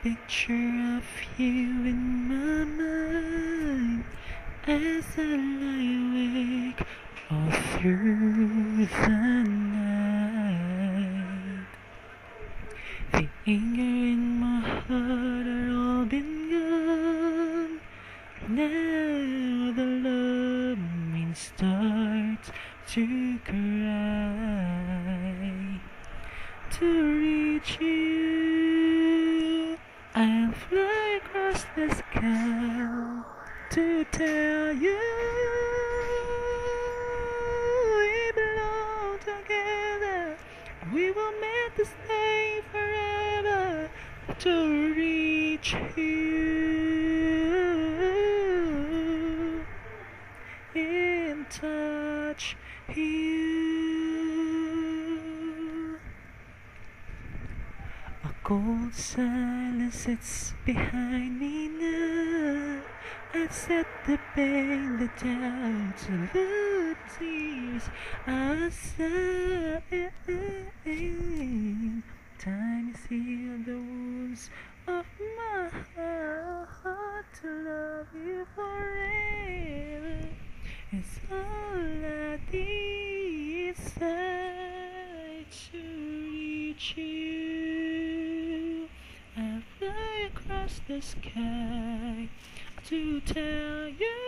picture of you in my mind as I lie awake all through the night. The anger in my heart are all been gone. Now the love mean starts to cry. To reach you, I'll fly across the sky to tell you we belong together. We were meant to stay forever. To reach you and touch you. A cold silence sits behind me now. I set the pain, the doubts, and the tears aside. Time is heal the wounds of my heart. To love you forever is all I desire. To reach you, I fly across the sky to tell you